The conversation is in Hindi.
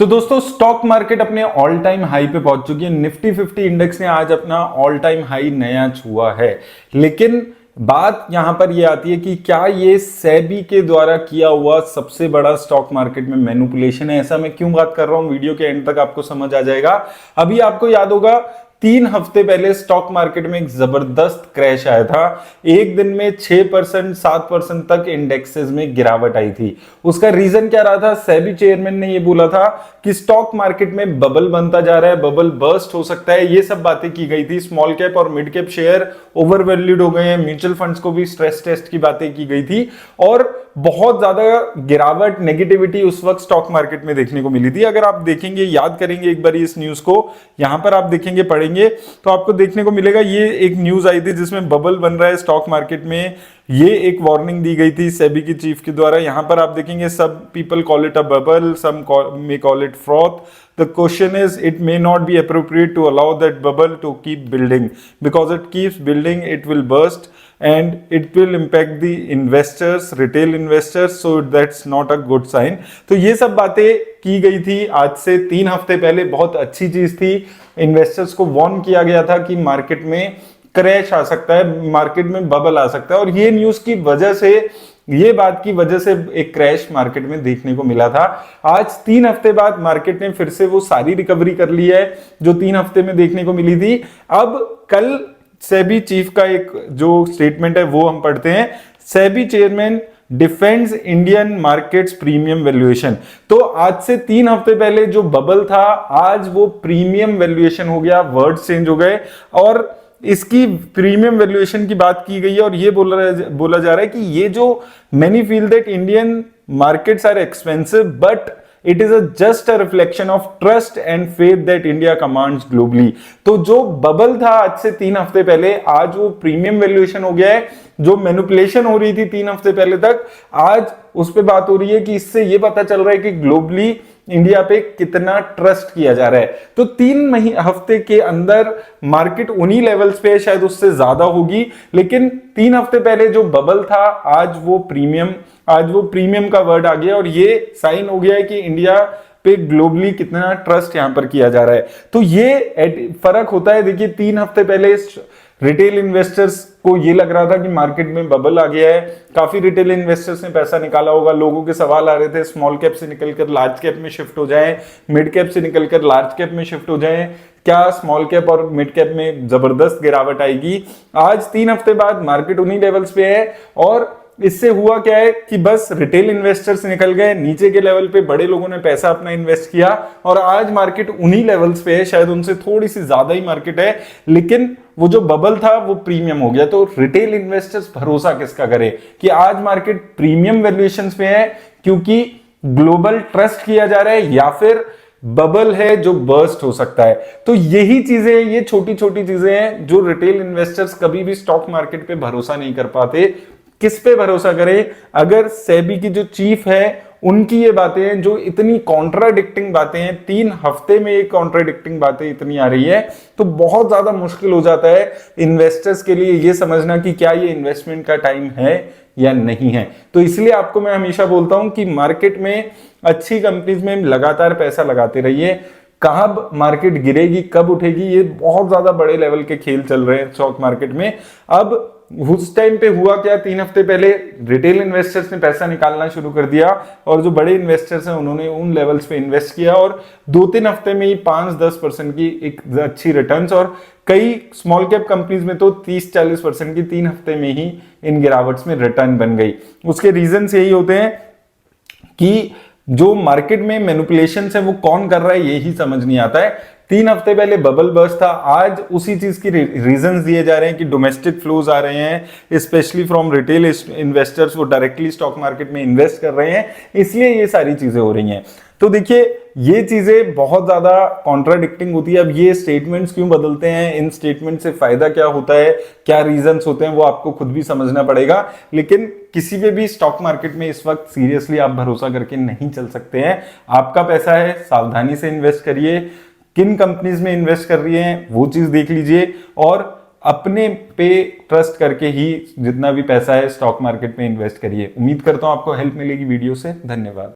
तो दोस्तों स्टॉक मार्केट अपने ऑल टाइम हाई पे पहुंच चुकी है। निफ्टी 50 इंडेक्स ने आज अपना ऑल टाइम हाई नया छुआ है। लेकिन बात यहां पर यह आती है कि क्या ये सेबी के द्वारा किया हुआ सबसे बड़ा स्टॉक मार्केट में मैनिपुलेशन है। ऐसा मैं क्यों बात कर रहा हूं, वीडियो के एंड तक आपको समझ आ जाएगा। अभी आपको याद होगा 3 हफ्ते पहले स्टॉक मार्केट में एक जबरदस्त क्रैश आया था। एक दिन में 6% 7% तक इंडेक्सेस में गिरावट आई थी। उसका रीजन क्या रहा था? सेबी चेयरमैन ने यह बोला था कि स्टॉक मार्केट में बबल बनता जा रहा है, बबल बर्स्ट हो सकता है। ये सब बातें की गई थी। स्मॉल कैप और मिड कैप शेयर ओवरवैल्यूड हो गए हैं। म्यूचुअल फंड्स को भी स्ट्रेस टेस्ट की बातें की गई थी और बहुत ज्यादा गिरावट, नेगेटिविटी उस वक्त स्टॉक मार्केट में देखने को मिली थी। अगर आप देखेंगे, याद करेंगे एक बार इस न्यूज को, यहां पर आप देखेंगे, पढ़ेंगे तो आपको देखने को मिलेगा ये एक न्यूज आई थी जिसमें बबल बन रहा है स्टॉक मार्केट में। ये एक वार्निंग दी गई थी सेबी की चीफ के द्वारा। यहां पर आप देखेंगे, सब people call it a bubble, some may call it froth. The question is, it may not be appropriate to allow that bubble to keep building because it keeps building, it will burst and it will impact the investors, retail investors, so that's not a good sign. तो ये सब बातें की गई थी आज से 3 हफ्ते पहले। बहुत अच्छी चीज थी। इन्वेस्टर्स को वार्न किया गया था कि मार्केट में क्रैश आ सकता है, मार्केट में बबल आ सकता है और ये न्यूज की वजह से, ये बात की वजह से एक क्रैश मार्केट में देखने को मिला था। आज 3 हफ्ते बाद मार्केट ने फिर से वो सारी रिकवरी कर ली है जो 3 हफ्ते में देखने को मिली थी। अब कल सेबी चीफ का एक जो स्टेटमेंट है वो हम पढ़ते हैं। SEBI chairman defends Indian markets premium valuation. तो आज से 3 हफ्ते पहले जो बबल था, आज वो प्रीमियम वैल्यूएशन हो गया, वर्ड चेंज हो गए और इसकी प्रीमियम वैल्यूएशन की बात की गई है। और ये बोला जा रहा है कि ये जो many feel that Indian markets are expensive but it is just a reflection of trust and faith that India commands globally. तो जो बबल था आज से 3 हफ्ते पहले, आज वो प्रीमियम वैल्यूएशन हो गया है। जो मैनिपुलेशन हो रही थी 3 हफ्ते पहले तक, आज उस पर बात हो रही है कि इससे ये पता चल रहा है कि ग्लोबली इंडिया पे कितना ट्रस्ट किया जा रहा है। तो 3 हफ्ते के अंदर मार्केट उन्हीं लेवल्स पे शायद उससे ज्यादा होगी। लेकिन 3 हफ्ते पहले जो बबल था, आज वो प्रीमियम का वर्ड आ गया और ये साइन हो गया है कि इंडिया पे ग्लोबली कितना ट्रस्ट यहां पर किया जा रहा है। तो ये फर्क होता है। देखिए 3 हफ्ते पहले रिटेल इन्वेस्टर्स को ये लग रहा था कि मार्केट में बबल आ गया है। काफी रिटेल इन्वेस्टर्स ने पैसा निकाला होगा। लोगों के सवाल आ रहे थे स्मॉल कैप से निकलकर लार्ज कैप में शिफ्ट हो जाएं, मिड कैप से निकलकर लार्ज कैप में शिफ्ट हो जाएं, क्या स्मॉल कैप और मिड कैप में जबरदस्त गिरावट आएगी। आज 3 हफ्ते बाद मार्केट उन्हीं लेवल्स पे है और इससे हुआ क्या है कि बस रिटेल इन्वेस्टर्स निकल गए, नीचे के लेवल पे बड़े लोगों ने पैसा अपना इन्वेस्ट किया और आज मार्केट उन्हीं लेवल्स पे है। शायद उनसे थोड़ी सी ज्यादा ही मार्केट है, लेकिन वो जो बबल था वो प्रीमियम हो गया। तो रिटेल इन्वेस्टर्स भरोसा किसका करे कि आज मार्केट प्रीमियम वैल्यूएशंस पे है क्योंकि ग्लोबल ट्रस्ट किया जा रहा है, या फिर बबल है जो बर्स्ट हो सकता है। तो यही चीजें, ये छोटी छोटी चीजें हैं जो रिटेल इन्वेस्टर्स कभी भी स्टॉक मार्केट पे भरोसा नहीं कर पाते। किस पे भरोसा करें? अगर सेबी की जो चीफ है उनकी ये बातें हैं जो इतनी कॉन्ट्राडिक्टिंग बातें हैं, 3 हफ्ते में ये कॉन्ट्राडिक्टिंग बातें इतनी आ रही है, तो बहुत ज्यादा मुश्किल हो जाता है इन्वेस्टर्स के लिए ये समझना कि क्या ये इन्वेस्टमेंट का टाइम है या नहीं है। तो इसलिए आपको मैं हमेशा बोलता हूं कि मार्केट में अच्छी कंपनीज में लगातार पैसा लगाते रहिए। कब मार्केट गिरेगी, कब उठेगी, ये बहुत ज्यादा बड़े लेवल के खेल चल रहे हैं स्टॉक मार्केट में। अब उस टाइम पे हुआ क्या, 3 हफ्ते पहले रिटेल इन्वेस्टर्स ने पैसा निकालना शुरू कर दिया और जो बड़े इन्वेस्टर्स हैं उन्होंने उन लेवल्स पे इन्वेस्ट किया और 2-3 हफ्ते में ही 5-10% की एक अच्छी रिटर्न्स और कई स्मॉल कैप कंपनीज में तो 30-40% की 3 हफ्ते में ही इन गिरावट्स में रिटर्न बन गई। उसके रीजंस यही होते हैं कि जो मार्केट में मैनिपुलेशंस है वो कौन कर रहा है यही समझ नहीं आता है। 3 हफ्ते पहले बबल बर्स्ट था, आज उसी चीज की रीजंस दिए जा रहे हैं कि डोमेस्टिक फ्लोज आ रहे हैं, स्पेशली फ्रॉम रिटेल इन्वेस्टर्स, वो डायरेक्टली स्टॉक मार्केट में इन्वेस्ट कर रहे हैं, इसलिए ये सारी चीजें हो रही हैं। तो देखिए ये चीजें बहुत ज्यादा कॉन्ट्राडिक्टिंग होती है। अब ये स्टेटमेंट्स क्यों बदलते हैं, इन स्टेटमेंट से फायदा क्या होता है, क्या रीजंस होते हैं, वो आपको खुद भी समझना पड़ेगा। लेकिन किसी पे भी स्टॉक मार्केट में इस वक्त सीरियसली आप भरोसा करके नहीं चल सकते हैं। आपका पैसा है, सावधानी से इन्वेस्ट करिए। किन कंपनीज में इन्वेस्ट कर रही हैं वो चीज देख लीजिए और अपने पे ट्रस्ट करके ही जितना भी पैसा है स्टॉक मार्केट में इन्वेस्ट करिए। उम्मीद करता हूं आपको हेल्प मिलेगी वीडियो से। धन्यवाद।